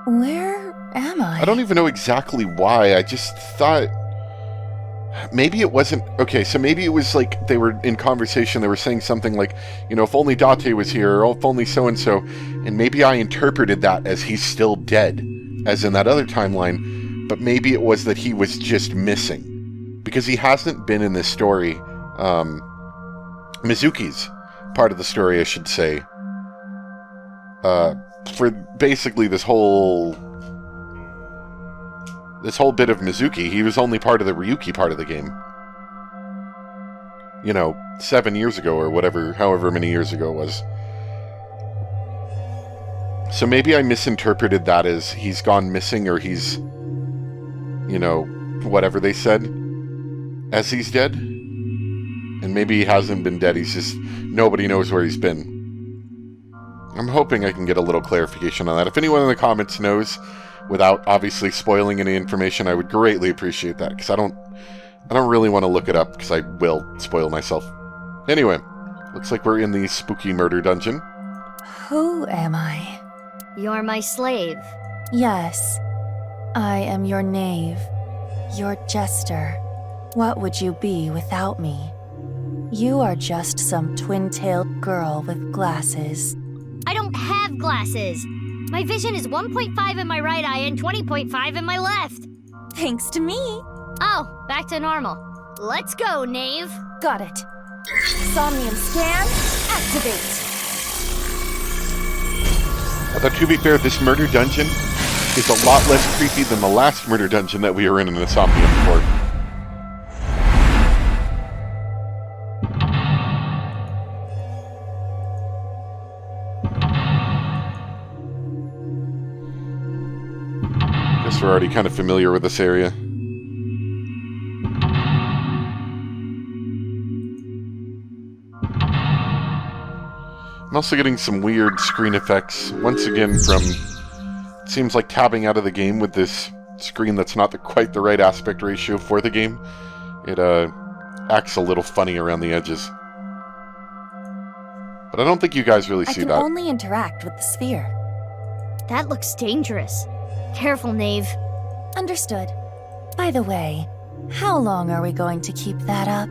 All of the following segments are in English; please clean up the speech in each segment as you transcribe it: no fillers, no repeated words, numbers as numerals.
Where am I? I don't even know exactly why. I just thought maybe it wasn't... Okay, so maybe it was like they were in conversation, they were saying something like, you know, if only Date was here, or if only so-and-so, and maybe I interpreted that as he's still dead, as in that other timeline, but maybe it was that he was just missing. Because he hasn't been in this story. Mizuki's part of the story, I should say. For basically this whole bit of Mizuki, he was only part of the Ryuki part of the game. You know, 7 years ago or whatever, however many years ago it was. So maybe I misinterpreted that as he's gone missing, or he's, you know, whatever they said, as he's dead. And maybe he hasn't been dead, he's just, nobody knows where he's been. I'm hoping I can get a little clarification on that. If anyone in the comments knows, without obviously spoiling any information, I would greatly appreciate that, because I don't really want to look it up, because I will spoil myself. Anyway, looks like we're in the spooky murder dungeon. Who am I? You're my slave. Yes, I am your knave, your jester. What would you be without me? You are just some twin-tailed girl with glasses. I don't have glasses. My vision is 1.5 in my right eye and 20.5 in my left. Thanks to me. Oh, back to normal. Let's go, knave. Got it. Somnium scan, activate. Although, to be fair, this murder dungeon is a lot less creepy than the last murder dungeon that we were in Insomnium before. Guess we're already kind of familiar with this area. I'm also getting some weird screen effects, once again from, it seems like tabbing out of the game with this screen that's not quite the right aspect ratio for the game. It acts a little funny around the edges. But I don't think you guys really see that. I can only interact with the sphere. That looks dangerous. Careful, knave. Understood. By the way, how long are we going to keep that up?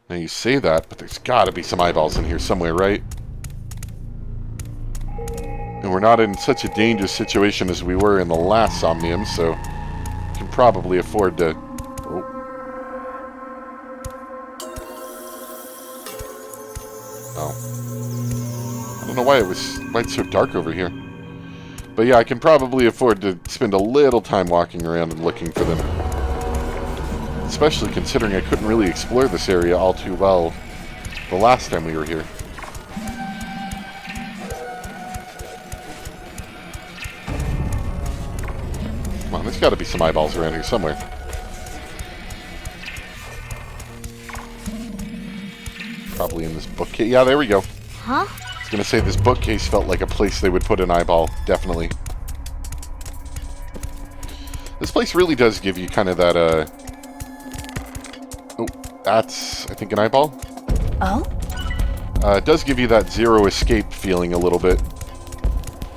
Now you say that, but there's gotta be some eyeballs in here somewhere, right? And we're not in such a dangerous situation as we were in the last Somnium, so we can probably afford to... Oh. Oh. I don't know why it's so dark over here. But yeah, I can probably afford to spend a little time walking around and looking for them. Especially considering I couldn't really explore this area all too well the last time we were here. Come on, there's got to be some eyeballs around here somewhere. Probably in this bookcase. Yeah, there we go. Huh? I was going to say this bookcase felt like a place they would put an eyeball. Definitely. This place really does give you kind of that, Oh, that's, I think, an eyeball. Oh? It does give you that Zero Escape feeling a little bit.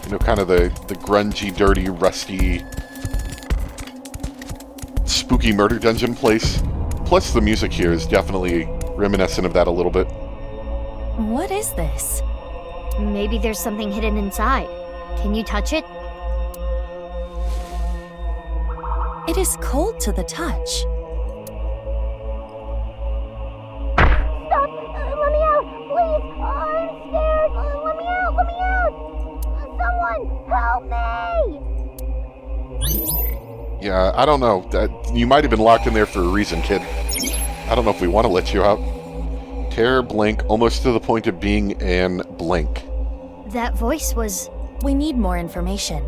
You know, kind of the grungy, dirty, rusty, spooky murder dungeon place. Plus, the music here is definitely reminiscent of that a little bit. What is this? Maybe there's something hidden inside. Can you touch it? It is cold to the touch. Yeah, I don't know. You might have been locked in there for a reason, kid. I don't know if we want to let you out. Terror blink, almost to the point of being an blink. That voice was... We need more information.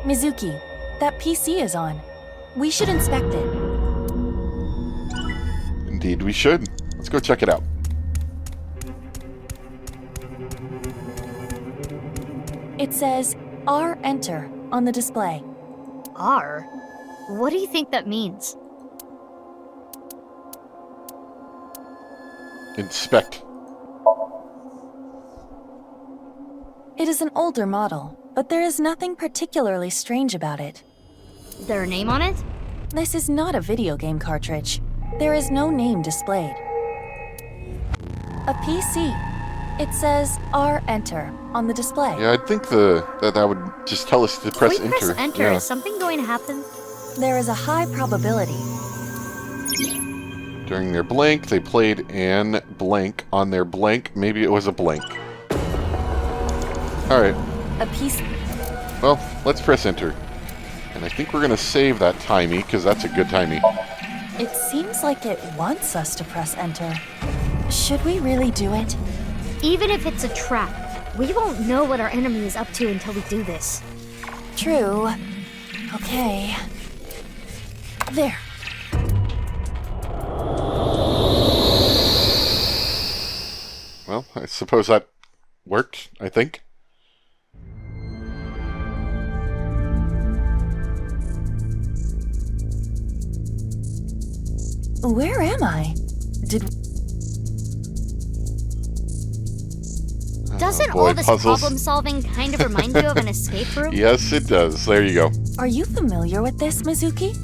Mizuki, that PC is on. We should inspect it. Indeed we should. Let's go check it out. It says R enter on the display. R? What do you think that means? Inspect. It is an older model, but there is nothing particularly strange about it. Is there a name on it? This is not a video game cartridge. There is no name displayed. A PC. It says R Enter on the display. Yeah, I'd think that would just tell us to press If we enter. press enter, Yeah. is something going to happen? There is a high probability. During their blank, they played an blank on their blank. Maybe it was a blank. Alright, A PC. well, let's press enter. And I think we're going to save that timey, because that's a good timey. It seems like it wants us to press enter. Should we really do it? Even if it's a trap, we won't know what our enemy is up to until we do this. True. Okay. There. Well, I suppose that worked, I think. Where am I? Doesn't boy, all this puzzles. problem solving kind of remind you of an escape room? Yes, it does. There you go. Are you familiar with this, Mizuki?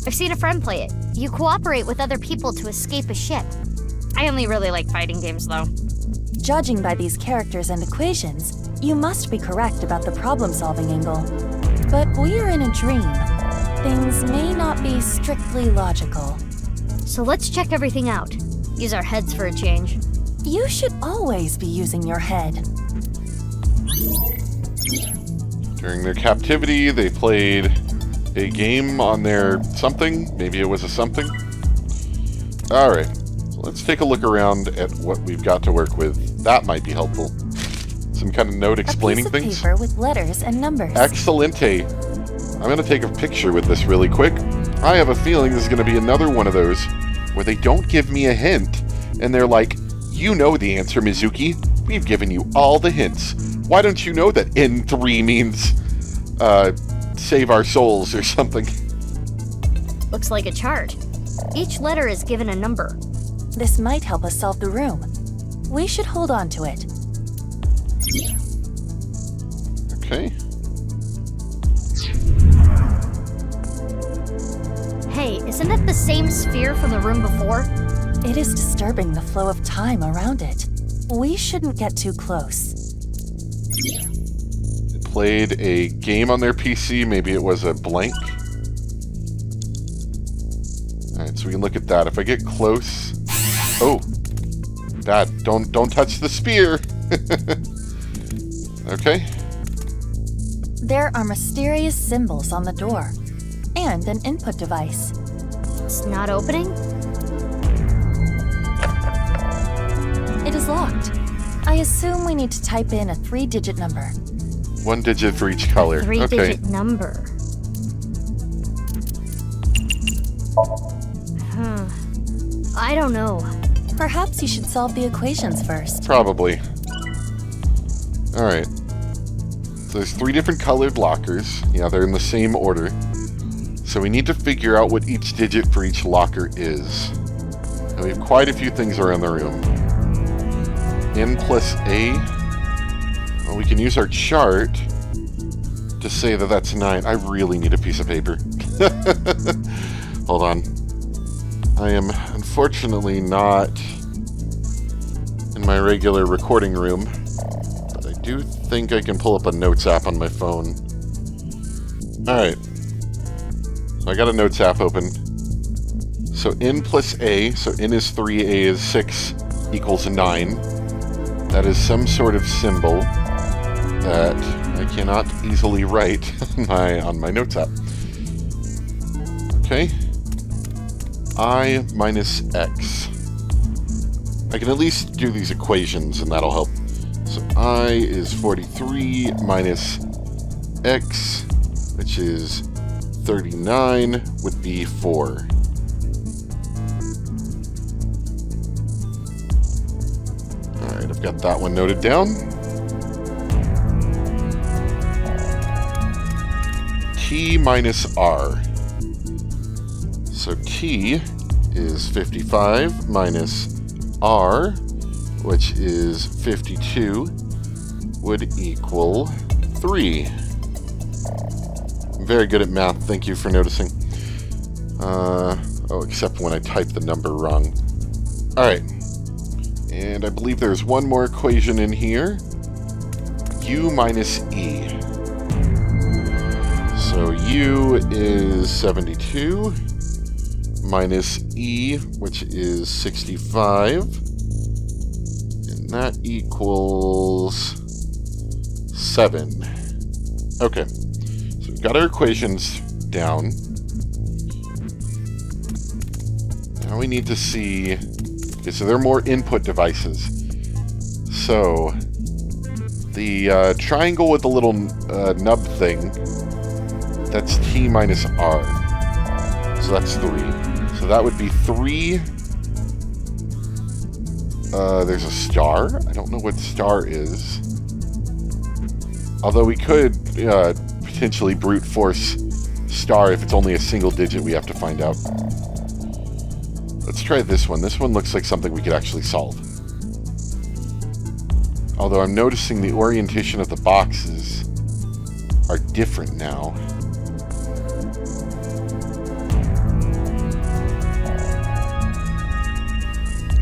I've seen a friend play it. You cooperate with other people to escape a ship. I only really like fighting games, though. Judging by these characters and equations, you must be correct about the problem-solving angle. But we are in a dream. Things may not be strictly logical. So let's check everything out. Use our heads for a change. You should always be using your head. During their captivity, they played a game on their something. Maybe it was a something. Alright, so let's take a look around at what we've got to work with. That might be helpful. Some kind of note explaining a piece of things. paper with letters and numbers. Excelente. I'm going to take a picture with this really quick. I have a feeling this is going to be another one of those where they don't give me a hint, and they're like, you know the answer, Mizuki. We've given you all the hints. Why don't you know that N3 means, save our souls or something? Looks like a chart. Each letter is given a number. This might help us solve the room. We should hold on to it. Okay. Hey, isn't it the same sphere from the room before? It is disturbing the flow of time around it. We shouldn't get too close. They played a game on their PC. Maybe it was a blank. Alright, so we can look at that. If I get close... Oh! That, don't touch the spear! Okay. There are mysterious symbols on the door, and an input device. It's not opening? It is locked. I assume we need to type in a 3-digit number. 1 digit for each color. Okay. 3-digit number. I don't know. Perhaps you should solve the equations first. Probably. Alright. So there's 3 different colored lockers. Yeah, they're in the same order. So we need to figure out what each digit for each locker is. And we have quite a few things around the room. N plus A. Well, we can use our chart to say that that's 9. I really need a piece of paper. Hold on. I am unfortunately not in my regular recording room, but I do think I can pull up a notes app on my phone. Alright. So I got a notes app open. So N plus A, so N is 3, A is 6, equals 9. That is some sort of symbol that I cannot easily write on my notes app. Okay. I minus X. I can at least do these equations and that'll help. So I is 43 minus X, which is 39, would be 4. Alright, I've got that one noted down. T minus R. So T is 55 minus R, which is 52. would equal 3. I'm very good at math, thank you for noticing. Oh, except when I type the number wrong. Alright. And I believe there's one more equation in here. U minus E. So U is 72 minus E, which is 65. And that equals 7. Okay. So we've got our equations down. Now we need to see... Okay, so there are more input devices. So, the triangle with the little nub thing, that's T minus R. So that's 3. So that would be 3. There's a star. I don't know what star is. Although we could potentially brute force star if it's only a single digit we have to find out. Let's try this one. This one looks like something we could actually solve. Although I'm noticing the orientation of the boxes are different now.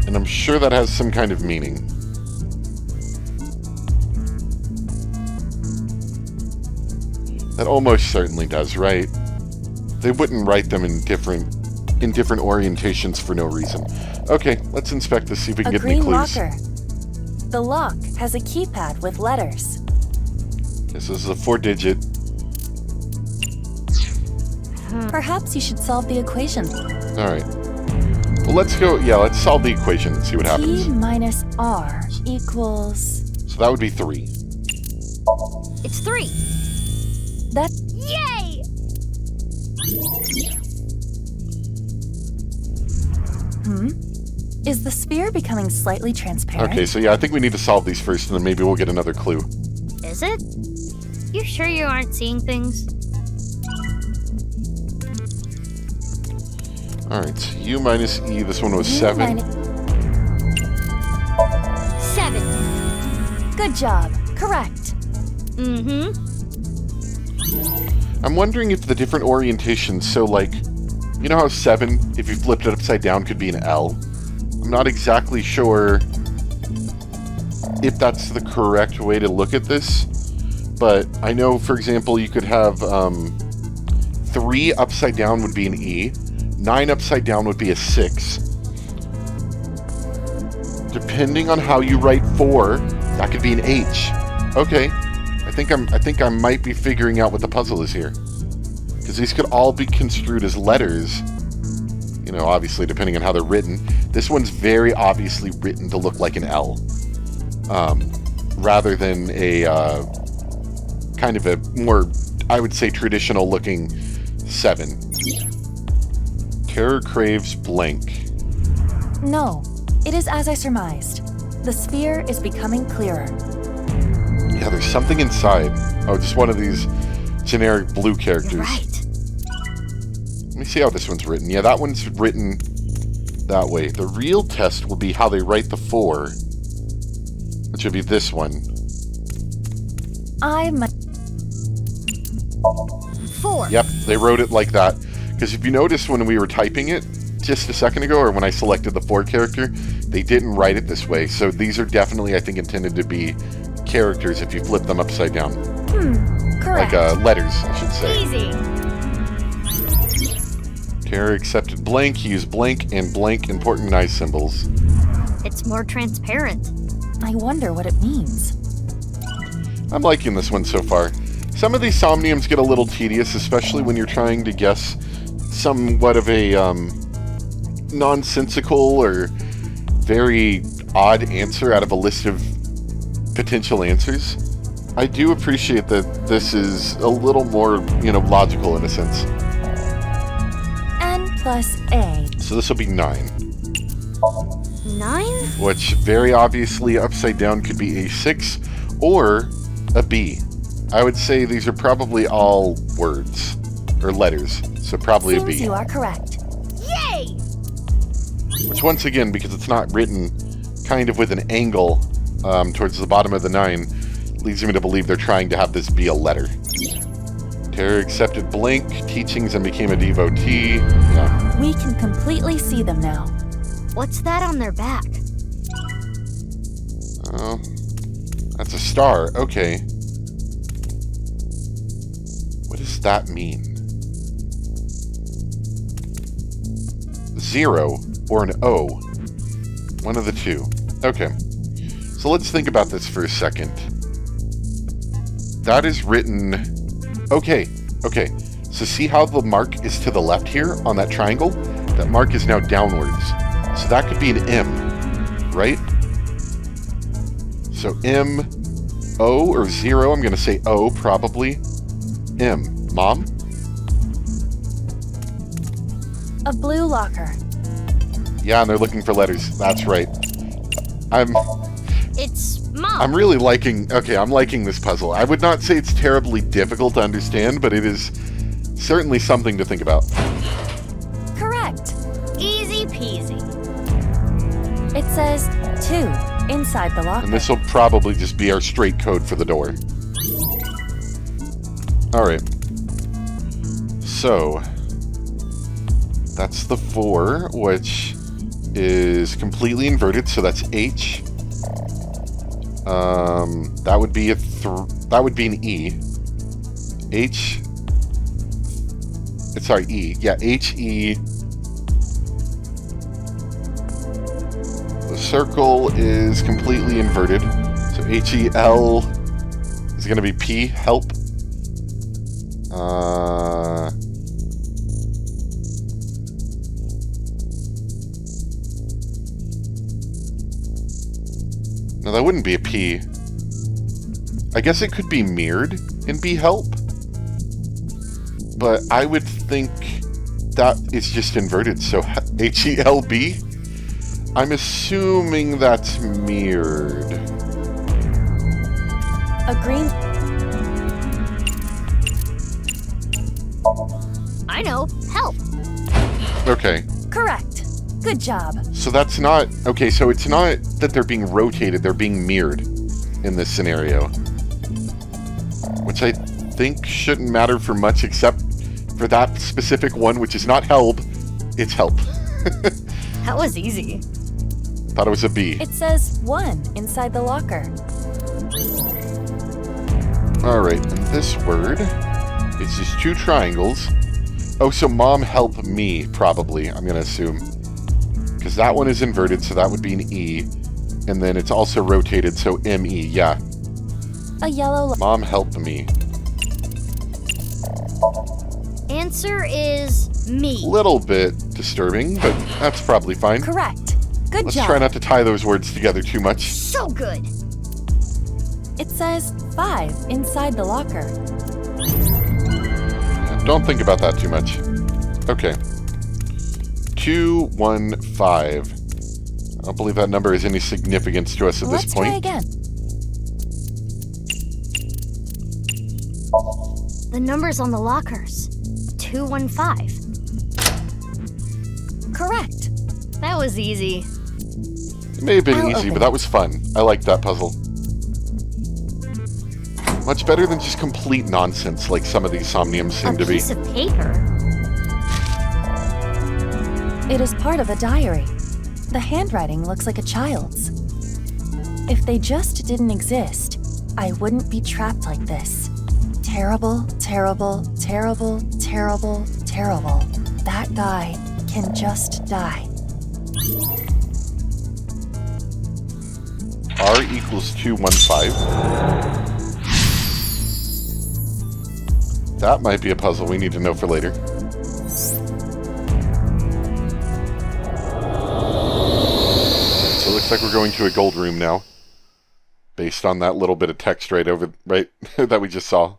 And I'm sure that has some kind of meaning. That almost certainly does, right? They wouldn't write them in different orientations for no reason. Okay, let's inspect this, see if we can get any clues. A green locker. The lock has a keypad with letters. This is a 4-digit. Perhaps you should solve the equation. Alright. Well, let's go, let's solve the equation and see what happens. T minus R equals... So that would be 3. It's 3. That... Yay! Is the sphere becoming slightly transparent? Okay, so I think we need to solve these first, and then maybe we'll get another clue. Is it? You sure you aren't seeing things? Alright, so U minus E, this one was 7. 7. Good job. Correct. Mm-hmm. I'm wondering if the different orientations, so like, you know how 7, if you flipped it upside down, could be an L? I'm not exactly sure if that's the correct way to look at this, but I know, for example, you could have 3 upside down would be an E, 9 upside down would be a 6. Depending on how you write 4, that could be an H. Okay, I think I might be figuring out what the puzzle is here, because these could all be construed as letters. You know, obviously, depending on how they're written. This one's very obviously written to look like an L, rather than a kind of a more, I would say, traditional-looking 7. Terror craves blank. No, it is as I surmised. The sphere is becoming clearer. Yeah, there's something inside. Oh, just one of these generic blue characters. You're right. Let me see how this one's written. Yeah, that one's written that way. The real test will be how they write the 4, which would be this one. 4. Yep, they wrote it like that. Because if you notice when we were typing it just a second ago, or when I selected the 4 character, they didn't write it this way. So these are definitely, I think, intended to be characters if you flip them upside down. Correct. Like letters, I should say. Easy. Terror accepted blank, use blank and blank important nice symbols. It's more transparent. I wonder what it means. I'm liking this one so far. Some of these somniums get a little tedious, especially when you're trying to guess somewhat of a nonsensical or very odd answer out of a list of potential answers. I do appreciate that this is a little more, logical in a sense. N plus A. So this will be 9. 9? Which very obviously upside down could be a 6 or a B. I would say these are probably all words or letters, so probably a B. Seems you are correct. Yay! Which once again, because it's not written kind of with an angle towards the bottom of the 9, leads me to believe they're trying to have this be a letter. Terror accepted Blink teachings and became a devotee. Yeah. We can completely see them now. What's that on their back? Oh, that's a star. Okay. What does that mean? 0 or an O. One of the two. Okay. So let's think about this for a second. That is written... Okay. So see how the mark is to the left here on that triangle? That mark is now downwards. So that could be an M, right? So M, O, or 0. I'm going to say O, probably. M. Mom? A blue locker. Yeah, and they're looking for letters. That's right. It's Mom. I'm really liking... Okay, I'm liking this puzzle. I would not say it's terribly difficult to understand, but it is certainly something to think about. Correct. Easy peasy. It says 2 inside the locker. And this will probably just be our straight code for the door. Alright. So... that's the 4, which is completely inverted, so that's H. That would be that would be an E. H. Sorry, E. Yeah, H-E. The circle is completely inverted, so H-E-L is going to be P. Help. No, that wouldn't be a P. I guess it could be mirrored and be help. But I would think that is just inverted, so H-E-L-B? I'm assuming that's mirrored. A green... I know. Help. Okay. Correct. Good job. So that's not... Okay, so it's not that they're being rotated, they're being mirrored in this scenario. Which I think shouldn't matter for much, except for that specific one, which is not help, it's help. That was easy. Thought it was a B. It says 1 inside the locker. Alright, and this word is just 2 triangles. Oh, so Mom help me, probably, I'm gonna assume. Because that one is inverted, so that would be an E. And then it's also rotated, so M-E, yeah. A yellow... Mom help me. Answer is me. Little bit disturbing, but that's probably fine. Correct. Good Let's job. try not to tie those words together too much. So good. It says 5 inside the locker. Don't think about that too much. Okay. 215. I don't believe that number has any significance to us at Let's this point. try again. The number's on the lockers. 215. Correct. That was easy. It may have been I'll easy, open but that was fun. I liked that puzzle. Much better than just complete nonsense like some of these Somniums seem A to be. piece of paper. It is part of a diary. The handwriting looks like a child's. If they just didn't exist, I wouldn't be trapped like this. Terrible, terrible, terrible, terrible, terrible. That guy can just die. R equals 215. That might be a puzzle we need to know for later. So it looks like we're going to a gold room now. Based on that little bit of text right that we just saw.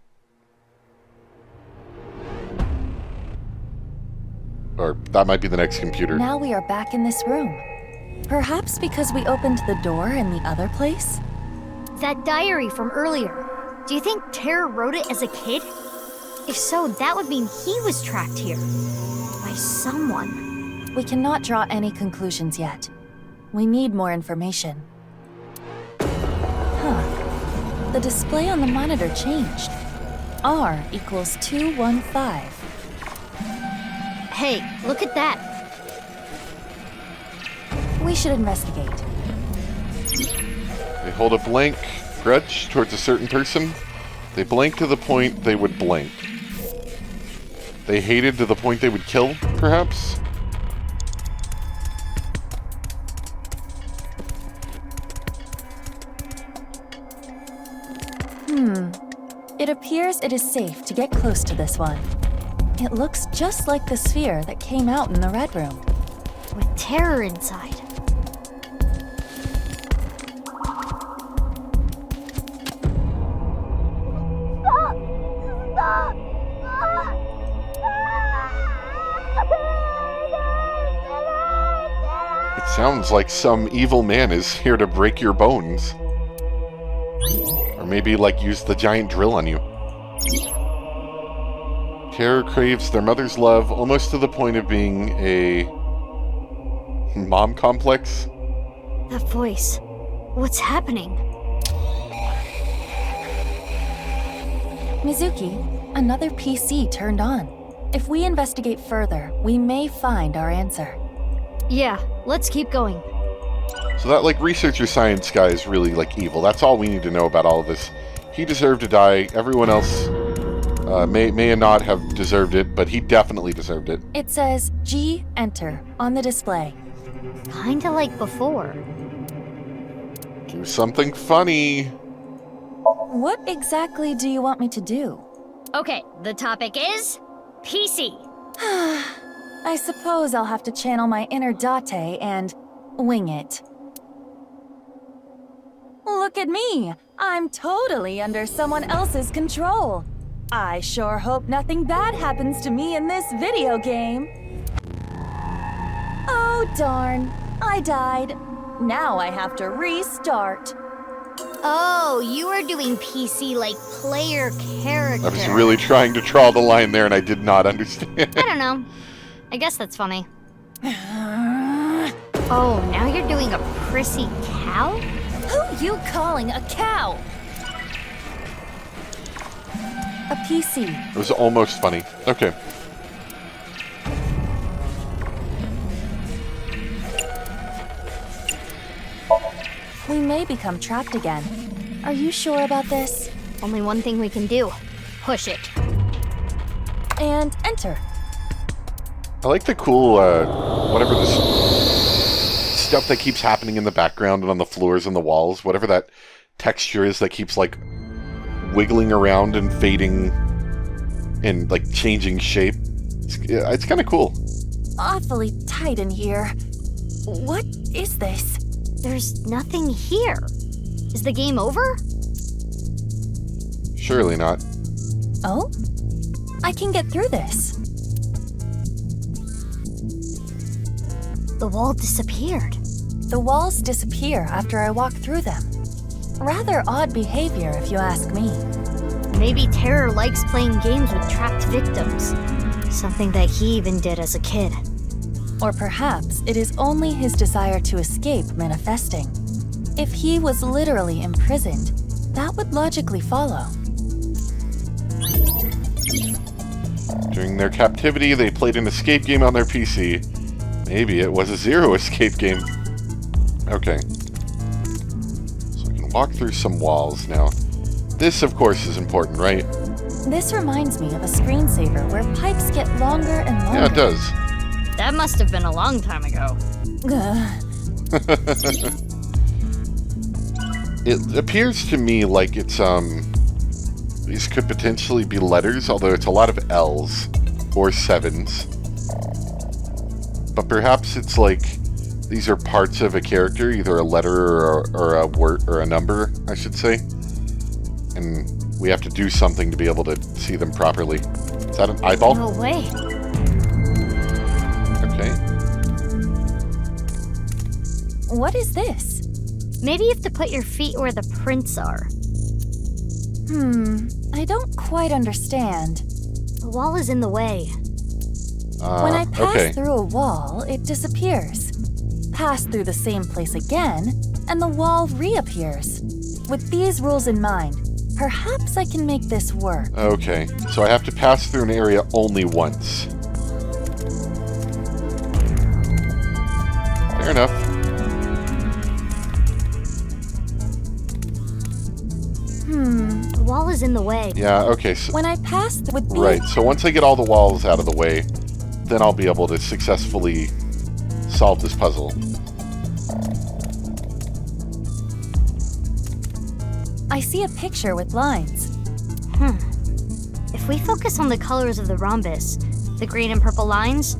Or that might be the next computer. Now we are back in this room. Perhaps because we opened the door in the other place? That diary from earlier. Do you think Terror wrote it as a kid? If so, that would mean he was trapped here. By someone. We cannot draw any conclusions yet. We need more information. Huh. the display on the monitor changed. R equals 215. Hey, look at that. We should investigate. They hold a blank grudge towards a certain person. They blank to the point they would blank. They hated to the point they would kill, perhaps? It appears it is safe to get close to this one. It looks just like the sphere that came out in the Red Room. With terror inside. It sounds like some evil man is here to break your bones. Or maybe, like, use the giant drill on you. Terror craves their mother's love almost to the point of being a mom complex. That voice. What's happening? Mizuki, another PC turned on. If we investigate further, we may find our answer. Yeah, let's keep going. So that, like, researcher science guy is really, like, evil. That's all we need to know about all of this. He deserved to die. Everyone else may not have deserved it, but he definitely deserved it. It says G enter on the display. Kinda like before. Do something funny. What exactly do you want me to do? Okay, the topic is PC. I suppose I'll have to channel my inner Date and wing it. Look at me! I'm totally under someone else's control. I sure hope nothing bad happens to me in this video game. Oh darn, I died. Now I have to restart. Oh, you are doing PC like player character. I was really trying to draw the line there and I did not understand. I don't know. I guess that's funny. Oh, now you're doing a prissy cow? Who you calling a cow? A PC. It was almost funny. Okay. We may become trapped again. Are you sure about this? Only one thing we can do. Push it. And enter. I like the cool, whatever this stuff that keeps happening in the background and on the floors and the walls, whatever that texture is that keeps, like, wiggling around and fading and, like, changing shape. It's kind of cool. Awfully tight in here. What is this? There's nothing here. Is the game over? Surely not. Oh? I can get through this. The wall disappeared. The walls disappear after I walk through them. Rather odd behavior, if you ask me. Maybe Terror likes playing games with trapped victims. Something that he even did as a kid. Or perhaps it is only his desire to escape manifesting. If he was literally imprisoned, that would logically follow. During their captivity, they played an escape game on their PC. Maybe it was a Zero escape game. Okay. So we can walk through some walls now. This, of course, is important, right? This reminds me of a screensaver where pipes get longer and longer. Yeah, it does. That must have been a long time ago. It appears to me like it's, these could potentially be letters, although it's a lot of L's or 7s. But perhaps it's like these are parts of a character, either a letter or a word or a number, I should say. And we have to do something to be able to see them properly. Is that an eyeball? No way. Okay. What is this? Maybe you have to put your feet where the prints are. I don't quite understand. The wall is in the way. When I pass okay. through a wall, it disappears. Pass through the same place again, and the wall reappears. With these rules in mind, perhaps I can make this work. Okay, so I have to pass through an area only once. Fair enough. The wall is in the way. Yeah, okay, so... When I pass with these... Right, so once I get all the walls out of the way, then I'll be able to successfully solve this puzzle. I see a picture with lines. If we focus on the colors of the rhombus, the green and purple lines,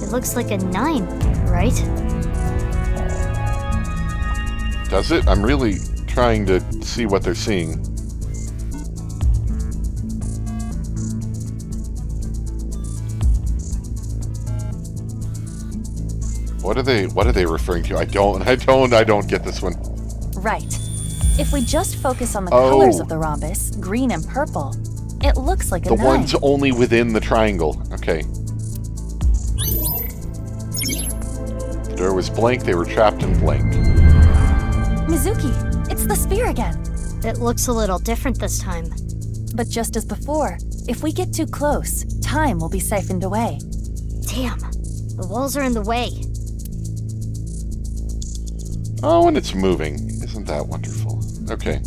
it looks like a 9, right? Does it? I'm really trying to see what they're seeing. What are they referring to? I don't get this one. Right. If we just focus on the colors of the rhombus, green and purple, it looks like a 9. The ones only within the triangle. Okay. The door was blank, they were trapped in blank. Mizuki, it's the spear again. It looks a little different this time. But just as before, if we get too close, time will be siphoned away. Damn, the walls are in the way. Oh, and it's moving. Isn't that wonderful? Okay.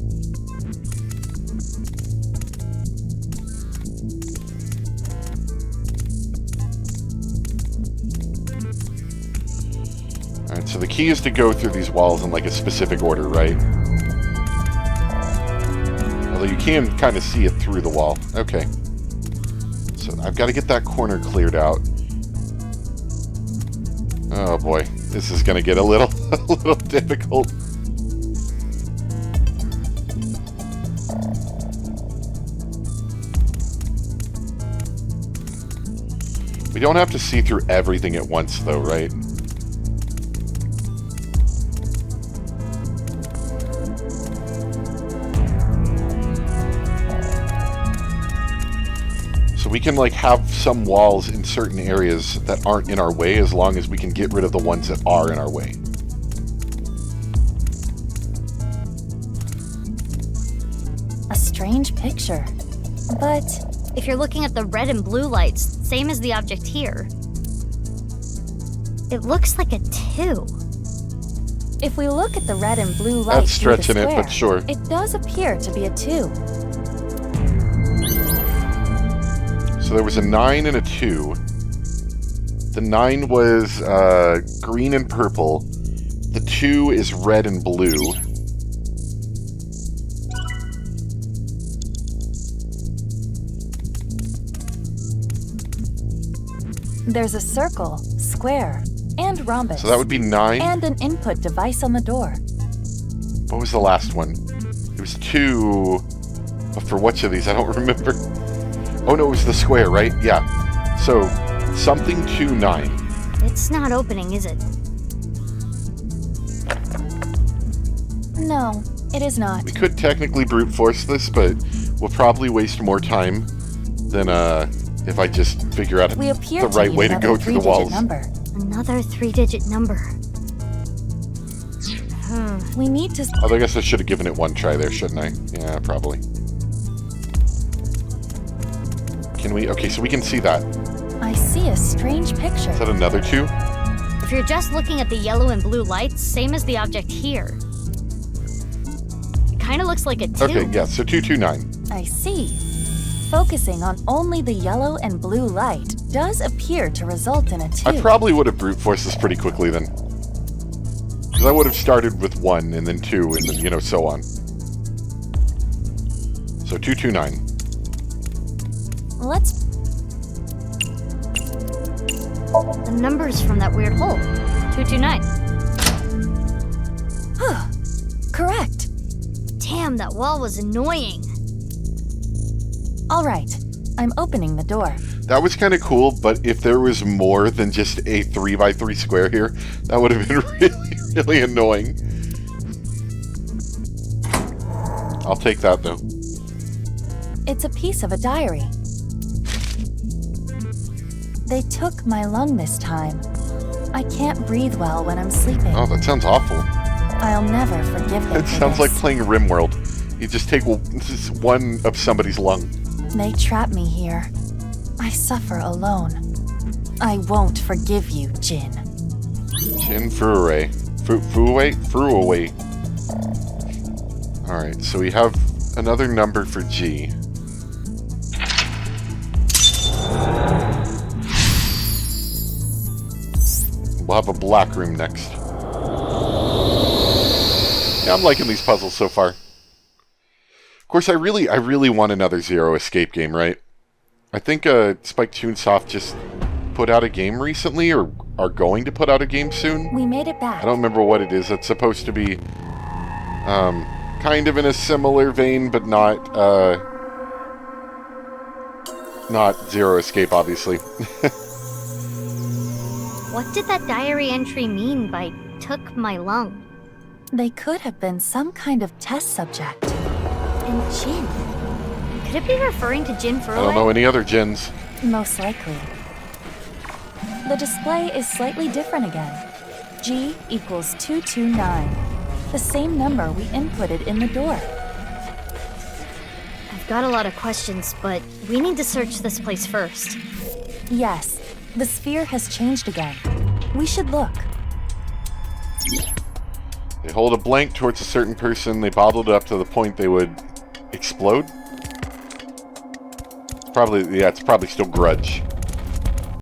Alright, so the key is to go through these walls in like a specific order, right? Although you can kind of see it through the wall. Okay. So I've got to get that corner cleared out. Oh boy, this is going to get a little difficult. We don't have to see through everything at once though, right? We can like have some walls in certain areas that aren't in our way as long as we can get rid of the ones that are in our way. A strange picture. But if you're looking at the red and blue lights, same as the object here, it looks like a 2. If we look at the red and blue lights, that's stretching it, but sure. It does appear to be a 2. So there was a 9 and a 2. The 9 was green and purple. The 2 is red and blue. There's a circle, square, and rhombus. So that would be 9. And an input device on the door. What was the last one? It was 2. But for which of these? I don't remember. Oh no, it was the square, right? Yeah. So, something 2, 9. It's not opening, is it? No, it is not. We could technically brute force this, but we'll probably waste more time than if I just figure out the right way to go through the walls. Number. Another 3-digit number. We need to... Although I guess I should have given it one try there, shouldn't I? Yeah, probably. Can we? Okay, so we can see that. I see a strange picture. Is that another 2? If you're just looking at the yellow and blue lights, same as the object here. It kind of looks like a 2. Okay, yeah, so 2, 2, 9. I see. Focusing on only the yellow and blue light does appear to result in a 2. I probably would have brute forced this pretty quickly then. Because I would have started with 1 and then 2 and then, you know, so on. So 2, 2, 9. Let's... The numbers from that weird hole. 229. Correct. Damn, that wall was annoying. All right, I'm opening the door. That was kind of cool, but if there was more than just a 3x3 square here, that would have been really, really annoying. I'll take that, though. It's a piece of a diary. They took my lung this time. I can't breathe well when I'm sleeping. Oh, that sounds awful. I'll never forgive them It for sounds like this. playing RimWorld. You just take one of somebody's lung. They trap me here. I suffer alone. I won't forgive you, Jin. Jin Furuaway. Furuaway. Alright, so we have another number for G. We'll have a black room next. Yeah, I'm liking these puzzles so far. Of course, I really want another Zero Escape game, right? I think Spike Chunsoft just put out a game recently, or are going to put out a game soon. We made it back. I don't remember what it is. It's supposed to be kind of in a similar vein, but not Zero Escape, obviously. What did that diary entry mean by took my lung? They could have been some kind of test subject. And Jin? Could it be referring to Jin Furuaway? I don't know any other Jins. Most likely. The display is slightly different again. G equals 229. The same number we inputted in the door. I've got a lot of questions, but we need to search this place first. Yes, the sphere has changed again. We should look. They hold a blank towards a certain person. They bottled it up to the point they would explode. It's probably still Grudge.